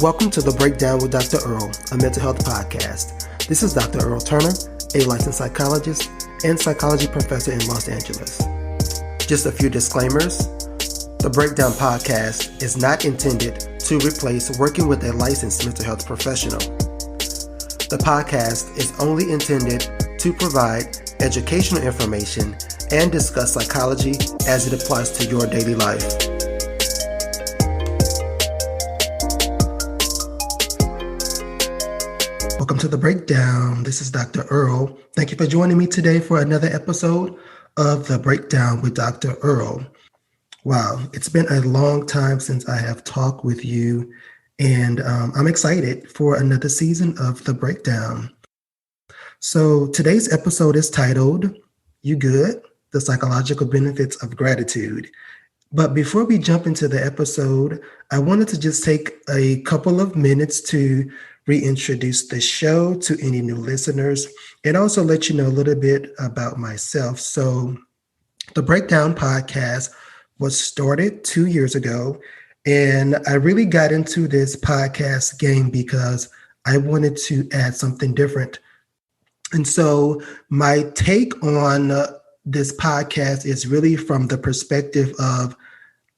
Welcome to The Breakdown with Dr. Earl, a mental health podcast. This is Dr. Earl Turner, a licensed psychologist and psychology professor in Los Angeles. Just a few disclaimers. The Breakdown podcast is not intended to replace working with a licensed mental health professional. The podcast is only intended to provide educational information and discuss psychology as it applies to your daily life. Welcome to The Breakdown. This is Dr. Earl. Thank you for joining me today for another episode of The Breakdown with Dr. Earl. Wow, it's been a long time since I have talked with you, and I'm excited for another season of The Breakdown. So today's episode is titled, You Good? The Psychological Benefits of Gratitude. But before we jump into the episode, I wanted to just take a couple of minutes to reintroduce the show to any new listeners and also let you know a little bit about myself. So the Breakdown podcast was started 2 years ago, and I really got into this podcast game because I wanted to add something different. And so my take on this podcast is really from the perspective of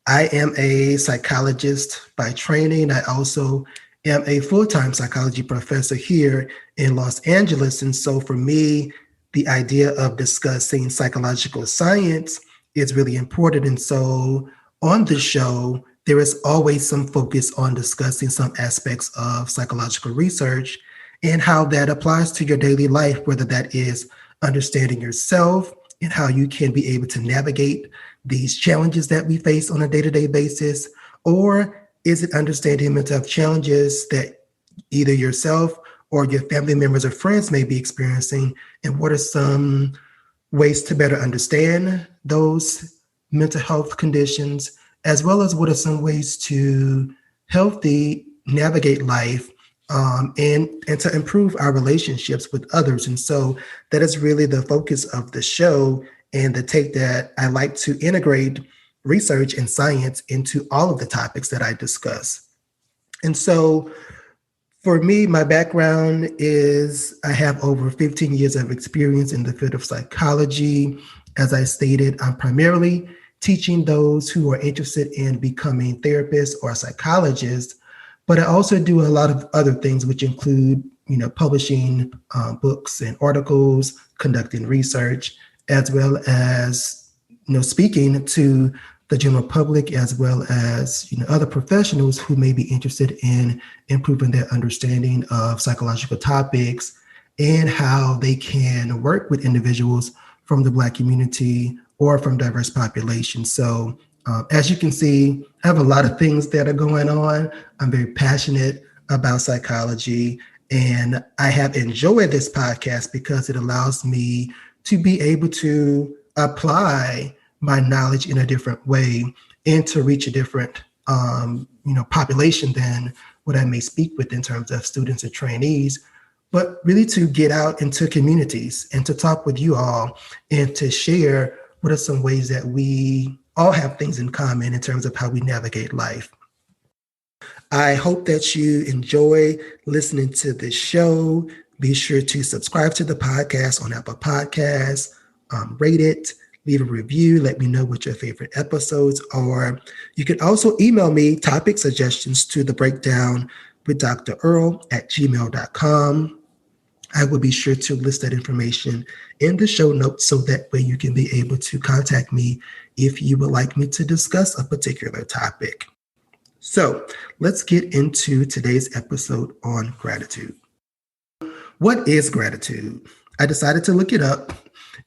I am a psychologist by training. I also am a full-time psychology professor here in Los Angeles. And so for me, the idea of discussing psychological science is really important. And so on the show, there is always some focus on discussing some aspects of psychological research and how that applies to your daily life, whether that is understanding yourself and how you can be able to navigate these challenges that we face on a day-to-day basis, or is it understanding mental health challenges that either yourself or your family members or friends may be experiencing, and what are some ways to better understand those mental health conditions, as well as what are some ways to healthy navigate life and to improve our relationships with others. And so that is really the focus of the show and the take that I like to integrate research and science into all of the topics that I discuss. And so for me, my background is I have over 15 years of experience in the field of psychology. As I stated, I'm primarily teaching those who are interested in becoming therapists or psychologists, but I also do a lot of other things, which include, publishing books and articles, conducting research, as well as, speaking to the general public, as well as, other professionals who may be interested in improving their understanding of psychological topics and how they can work with individuals from the Black community or from diverse populations. So as you can see, I have a lot of things that are going on. I'm very passionate about psychology, and I have enjoyed this podcast because it allows me to be able to apply my knowledge in a different way and to reach a different, population than what I may speak with in terms of students and trainees, but really to get out into communities and to talk with you all and to share what are some ways that we all have things in common in terms of how we navigate life. I hope that you enjoy listening to this show. Be sure to subscribe to the podcast on Apple Podcasts, rate it, leave a review, let me know what your favorite episodes are. You can also email me topic suggestions to the breakdown with Dr. Earl at gmail.com. I will be sure to list that information in the show notes so that way you can be able to contact me if you would like me to discuss a particular topic. So let's get into today's episode on gratitude. What is gratitude? I decided to look it up,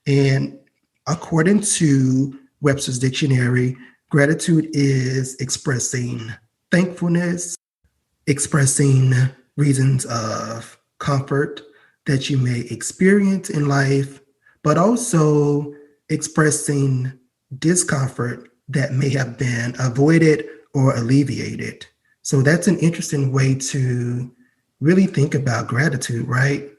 and according to Webster's Dictionary, gratitude is expressing thankfulness, expressing reasons of comfort that you may experience in life, but also expressing discomfort that may have been avoided or alleviated. So that's an interesting way to really think about gratitude, right?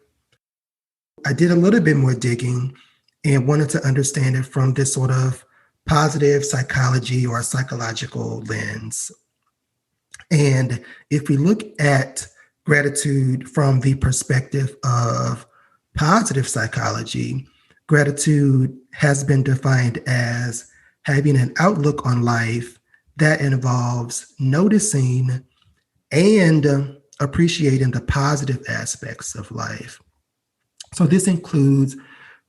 I did a little bit more digging and wanted to understand it from this sort of positive psychology or psychological lens. And if we look at gratitude from the perspective of positive psychology, gratitude has been defined as having an outlook on life that involves noticing and appreciating the positive aspects of life. So this includes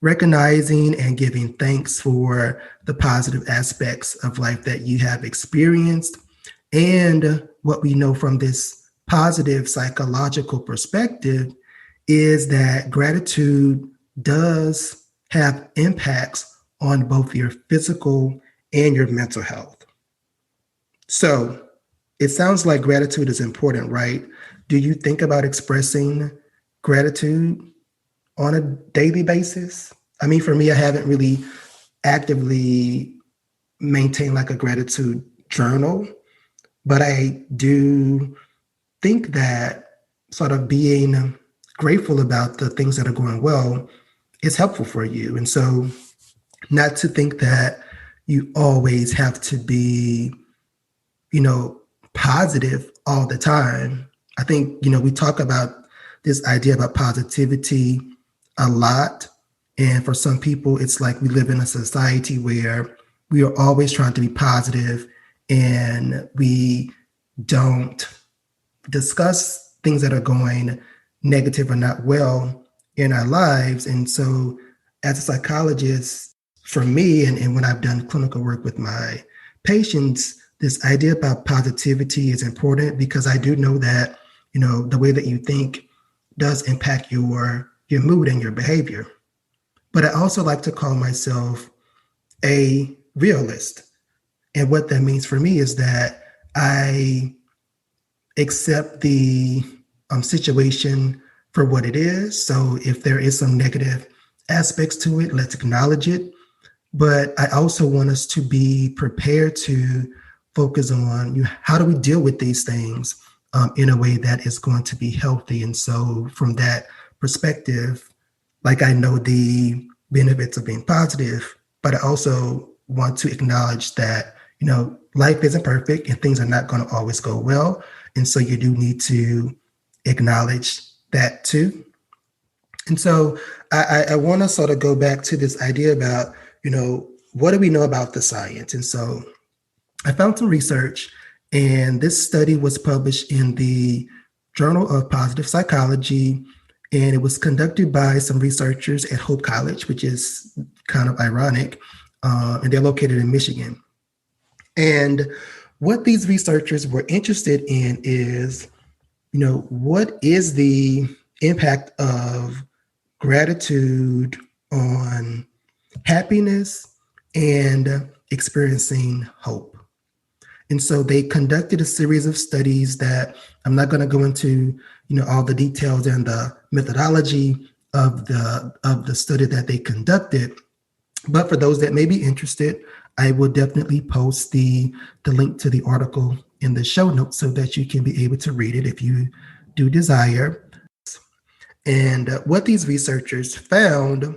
recognizing and giving thanks for the positive aspects of life that you have experienced. And what we know from this positive psychological perspective is that gratitude does have impacts on both your physical and your mental health. So it sounds like gratitude is important, right? Do you think about expressing gratitude on a daily basis? I mean, for me, I haven't really actively maintained like a gratitude journal, but I do think that sort of being grateful about the things that are going well is helpful for you. And so, not to think that you always have to be, positive all the time. I think, we talk about this idea about positivity a lot. And for some people, it's like we live in a society where we are always trying to be positive and we don't discuss things that are going negative or not well in our lives. And so, as a psychologist, for me, and when I've done clinical work with my patients, this idea about positivity is important because I do know that, the way that you think does impact your mood and your behavior. But I also like to call myself a realist. And what that means for me is that I accept the situation for what it is. So if there is some negative aspects to it, let's acknowledge it. But I also want us to be prepared to focus on how do we deal with these things in a way that is going to be healthy. And so from that perspective, like I know the benefits of being positive, but I also want to acknowledge that, life isn't perfect and things are not going to always go well. And so you do need to acknowledge that too. And so I want to sort of go back to this idea about, what do we know about the science? And so I found some research, and this study was published in the Journal of Positive Psychology, and it was conducted by some researchers at Hope College, which is kind of ironic, and they're located in Michigan. And what these researchers were interested in is, what is the impact of gratitude on happiness and experiencing hope. And so they conducted a series of studies that I'm not going to go into, all the details and the methodology of the study that they conducted. But for those that may be interested, I will definitely post the link to the article in the show notes so that you can be able to read it if you do desire. And what these researchers found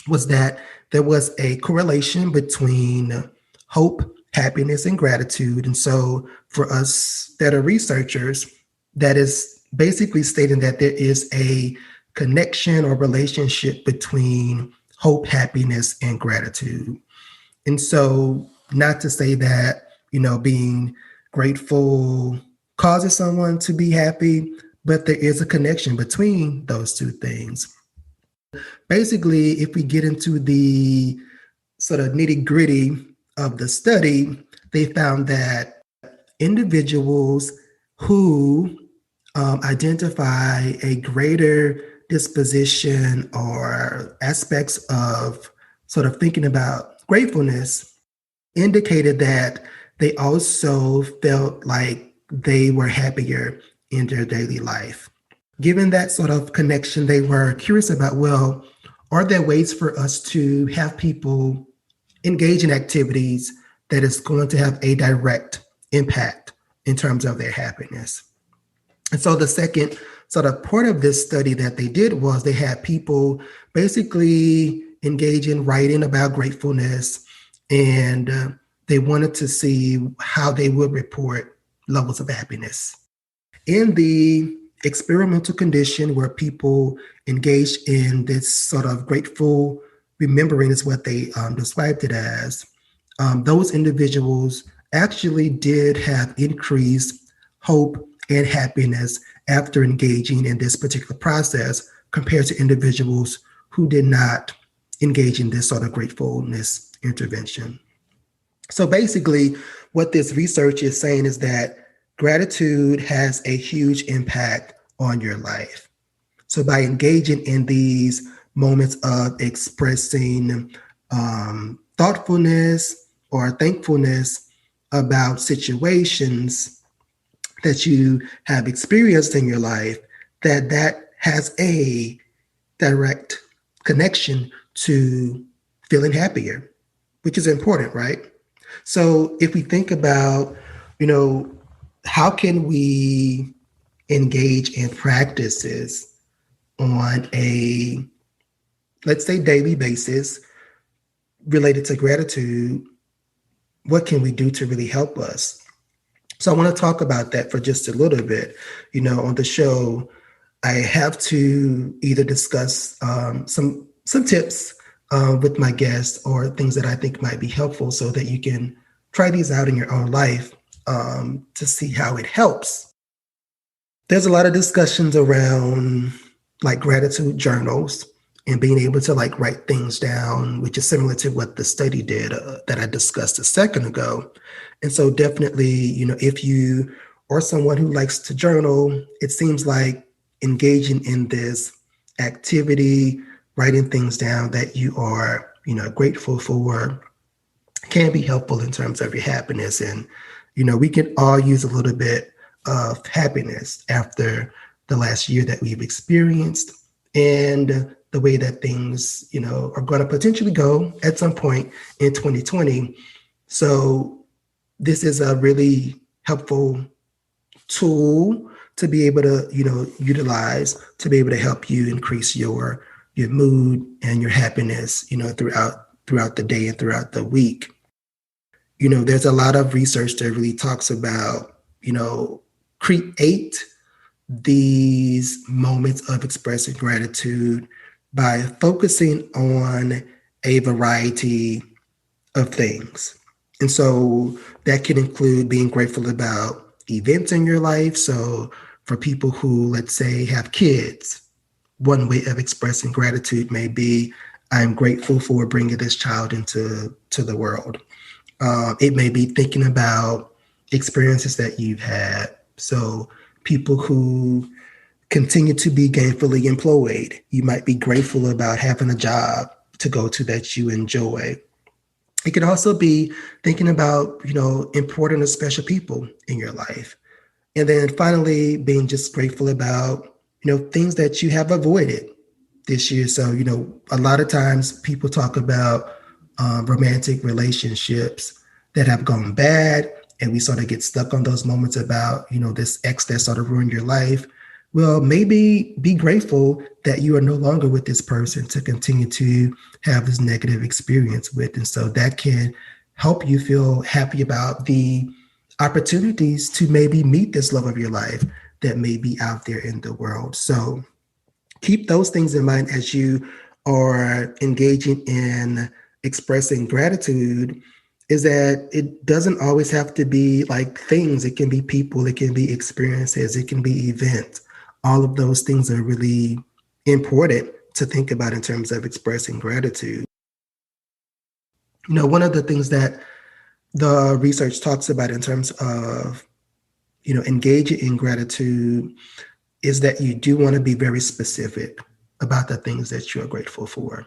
was that there was a correlation between hope, happiness, and gratitude. And so for us that are researchers, that is basically stating that there is a connection or relationship between hope, happiness, and gratitude. And so not to say that, being grateful causes someone to be happy, but there is a connection between those two things. Basically, if we get into the sort of nitty gritty of the study, they found that individuals who identify a greater disposition or aspects of sort of thinking about gratefulness indicated that they also felt like they were happier in their daily life. Given that sort of connection, they were curious about, well, are there ways for us to have people engage in activities that is going to have a direct impact in terms of their happiness? And so the second sort of part of this study that they did was they had people basically engage in writing about gratefulness, and they wanted to see how they would report levels of happiness. In the experimental condition where people engage in this sort of grateful remembering, is what they described it as, those individuals actually did have increased hope and happiness after engaging in this particular process compared to individuals who did not engage in this sort of gratefulness intervention. So basically, what this research is saying is that gratitude has a huge impact on your life. So by engaging in these moments of expressing thoughtfulness or thankfulness about situations that you have experienced in your life, that has a direct connection to feeling happier, which is important, right? So if we think about, how can we engage in practices on a, let's say, daily basis related to gratitude, what can we do to really help us? So I want to talk about that for just a little bit. On the show, I have to either discuss some tips with my guests or things that I think might be helpful so that you can try these out in your own life to see how it helps. There's a lot of discussions around like gratitude journals and being able to like write things down, which is similar to what the study did that I discussed a second ago. And so definitely, if you are someone who likes to journal, it seems like engaging in this activity, writing things down that you are, grateful for can be helpful in terms of your happiness. And, we can all use a little bit of happiness after the last year that we've experienced and the way that things, are going to potentially go at some point in 2020. So this is a really helpful tool to be able to, utilize to be able to help you increase your mood and your happiness, throughout the day and throughout the week. There's a lot of research that really talks about, create these moments of expressing gratitude by focusing on a variety of things. And so that can include being grateful about events in your life. So for people who, let's say, have kids, one way of expressing gratitude may be, I'm grateful for bringing this child into the world. It may be thinking about experiences that you've had. So people who continue to be gainfully employed, you might be grateful about having a job to go to that you enjoy. It could also be thinking about, important or special people in your life. And then finally, being just grateful about, things that you have avoided this year. So, a lot of times people talk about romantic relationships that have gone bad, and we sort of get stuck on those moments about, this ex that sort of ruined your life. Well, maybe be grateful that you are no longer with this person to continue to have this negative experience with. And so that can help you feel happy about the opportunities to maybe meet this love of your life that may be out there in the world. So keep those things in mind as you are engaging in expressing gratitude, is that it doesn't always have to be like things. It can be people, it can be experiences, it can be events. All of those things are really important to think about in terms of expressing gratitude. One of the things that the research talks about in terms of, engaging in gratitude is that you do want to be very specific about the things that you are grateful for.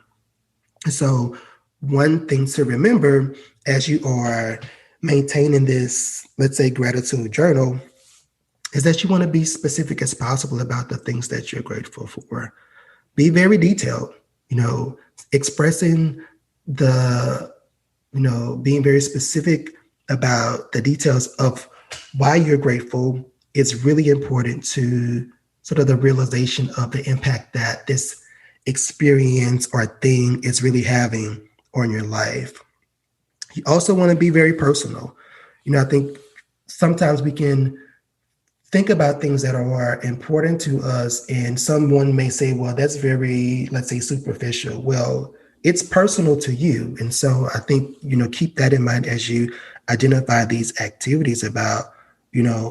So one thing to remember as you are maintaining this, let's say, gratitude journal, is that you want to be specific as possible about the things that you're grateful for. Be very detailed, expressing being very specific about the details of why you're grateful is really important to sort of the realization of the impact that this experience or thing is really having on your life. You also want to be very personal. I think sometimes we can think about things that are important to us, and someone may say, well, that's very, let's say, superficial. Well, it's personal to you. And so I think, keep that in mind as you identify these activities about,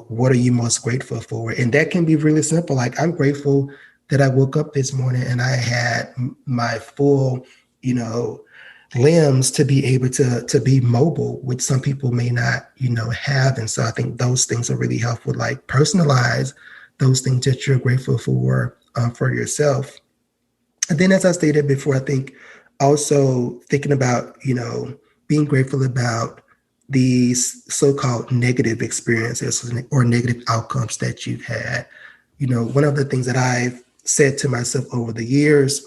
what are you most grateful for? And that can be really simple. Like, I'm grateful that I woke up this morning and I had my full, limbs to be able to be mobile, which some people may not, have. And so I think those things are really helpful. Like, personalize those things that you're grateful for yourself. And then, as I stated before, I think also thinking about, being grateful about these so-called negative experiences or negative outcomes that you've had. One of the things that I've said to myself over the years,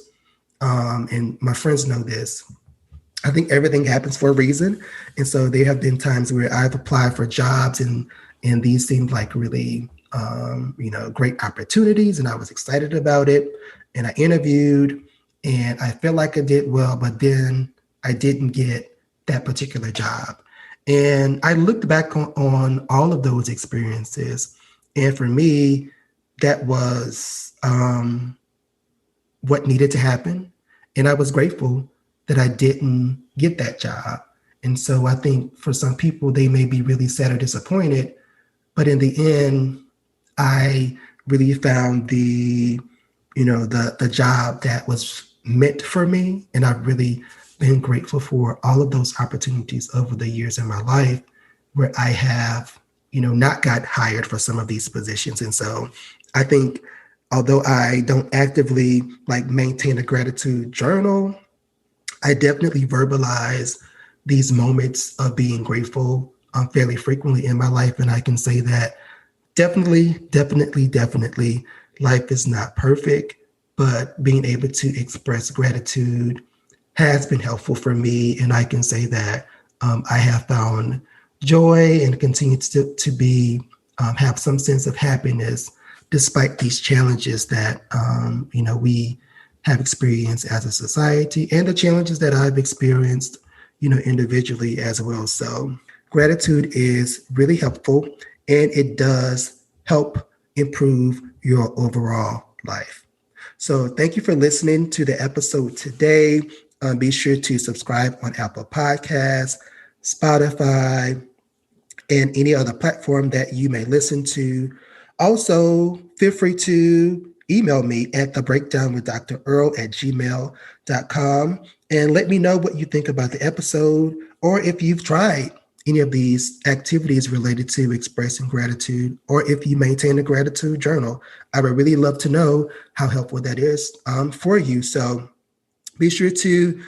and my friends know this, I think everything happens for a reason. And so there have been times where I've applied for jobs and these seemed like really, great opportunities. And I was excited about it. And I interviewed and I felt like I did well, but then I didn't get that particular job. And I looked back on all of those experiences. And for me, that was what needed to happen. And I was grateful that I didn't get that job. And so I think for some people, they may be really sad or disappointed, but in the end, I really found the job that was meant for me. And I've really been grateful for all of those opportunities over the years in my life where I have, not got hired for some of these positions. And so I think, although I don't actively maintain a gratitude journal, I definitely verbalize these moments of being grateful fairly frequently in my life. And I can say that definitely, life is not perfect, but being able to express gratitude has been helpful for me. And I can say that I have found joy and continue to be, have some sense of happiness despite these challenges that, we have experienced as a society and the challenges that I've experienced, individually as well. So gratitude is really helpful and it does help improve your overall life. So thank you for listening to the episode today. Be sure to subscribe on Apple Podcasts, Spotify, and any other platform that you may listen to. Also, feel free to email me at thebreakdownwithdrearl@gmail.com and let me know what you think about the episode, or if you've tried any of these activities related to expressing gratitude, or if you maintain a gratitude journal. I would really love to know how helpful that is for you. So be sure to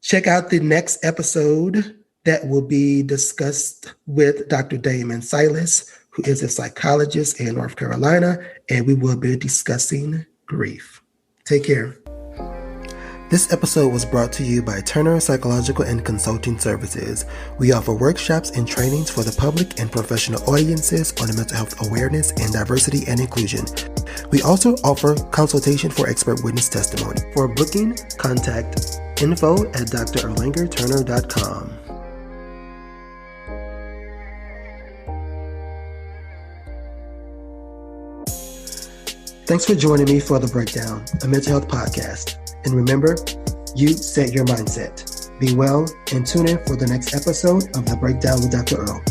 check out the next episode that will be discussed with Dr. Damon Silas, who is a psychologist in North Carolina, and we will be discussing grief. Take care. This episode was brought to you by Turner Psychological and Consulting Services. We offer workshops and trainings for the public and professional audiences on mental health awareness and diversity and inclusion. We also offer consultation for expert witness testimony. For booking, contact info@drerlangerturner.com. Thanks for joining me for The Breakdown, a mental health podcast. And remember, you set your mindset. Be well and tune in for the next episode of The Breakdown with Dr. Earl.